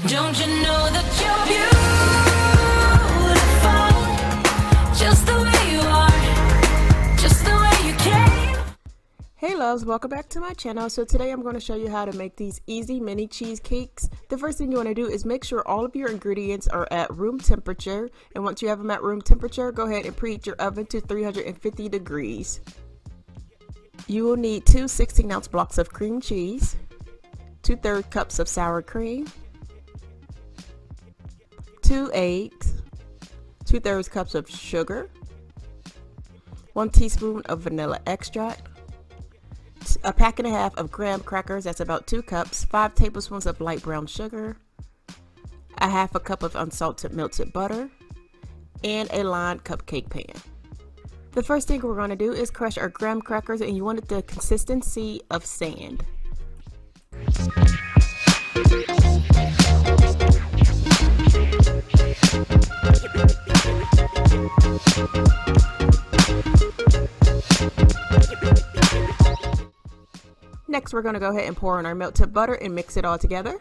Don't you know that you're beautiful, just the way you are, just the way you came. Hey loves, welcome back to my channel. So today I'm going to show you how to make these easy mini cheesecakes. The first thing you want to do is make sure all of your ingredients are at room temperature, and once you have them at room temperature, go ahead and preheat your oven to 350 degrees. You will need 2 16-ounce blocks of cream cheese, 2/3 cups of sour cream, 2 eggs, 2/3 cups of sugar, 1 teaspoon of vanilla extract, a pack and a half of graham crackers, that's about 2 cups, 5 tablespoons of light brown sugar, a half a cup of unsalted melted butter, and a lined cupcake pan. The first thing we're going to do is crush our graham crackers, and you want it the consistency of sand. Next, we're going to go ahead and pour in our melted butter and mix it all together.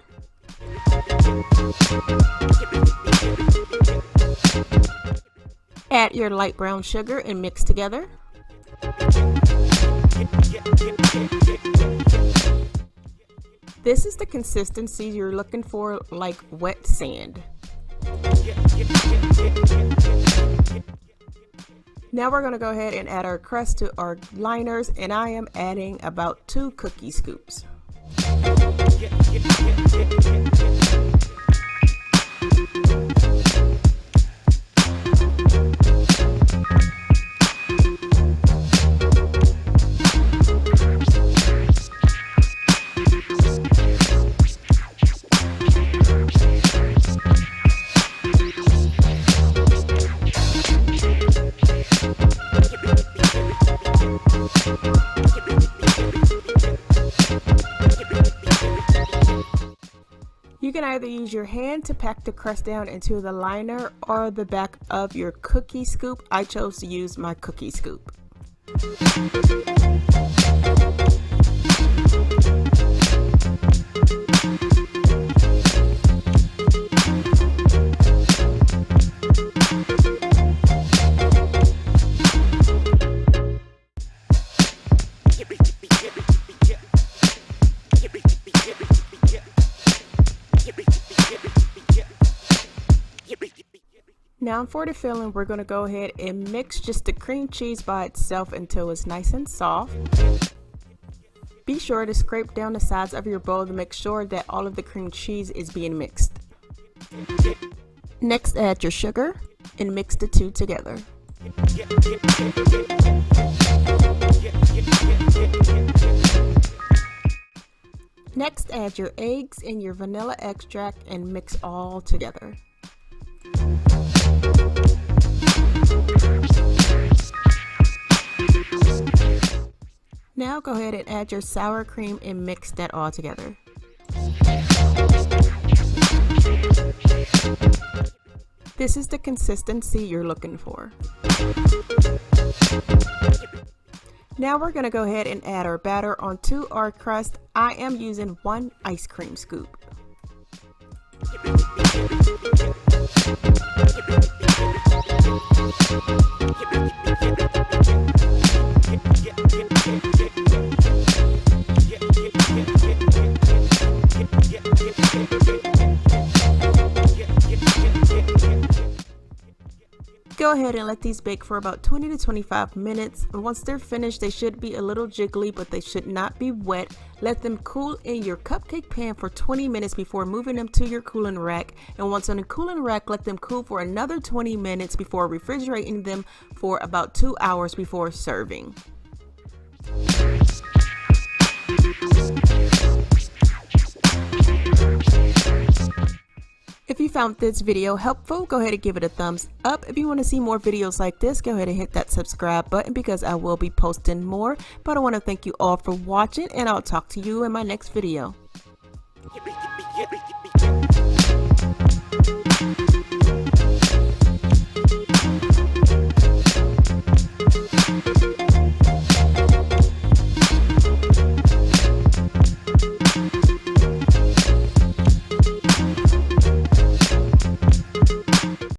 Add your light brown sugar and mix together. This is the consistency you're looking for, like wet sand. Now we're going to go ahead and add our crust to our liners, and I am adding about 2 cookie scoops. You can either use your hand to pack the crust down into the liner or the back of your cookie scoop. I chose to use my cookie scoop. Now for the filling, we're going to go ahead and mix just the cream cheese by itself until it's nice and soft. Be sure to scrape down the sides of your bowl to make sure that all of the cream cheese is being mixed. Next, add your sugar and mix the two together. Next, add your eggs and your vanilla extract and mix all together. Now go ahead and add your sour cream and mix that all together. This is the consistency you're looking for. Now we're going to go ahead and add our batter onto our crust. I am using 1 ice cream scoop. Go ahead and let these bake for about 20 to 25 minutes. And once they're finished, they should be a little jiggly, but they should not be wet. Let them cool in your cupcake pan for 20 minutes before moving them to your cooling rack. And once on the cooling rack, let them cool for another 20 minutes before refrigerating them for about 2 hours before serving. If you found this video helpful, go ahead and give it a thumbs up. If you want to see more videos like this, go ahead and hit that subscribe button because I will be posting more. But I want to thank you all for watching, and I'll talk to you in my next video.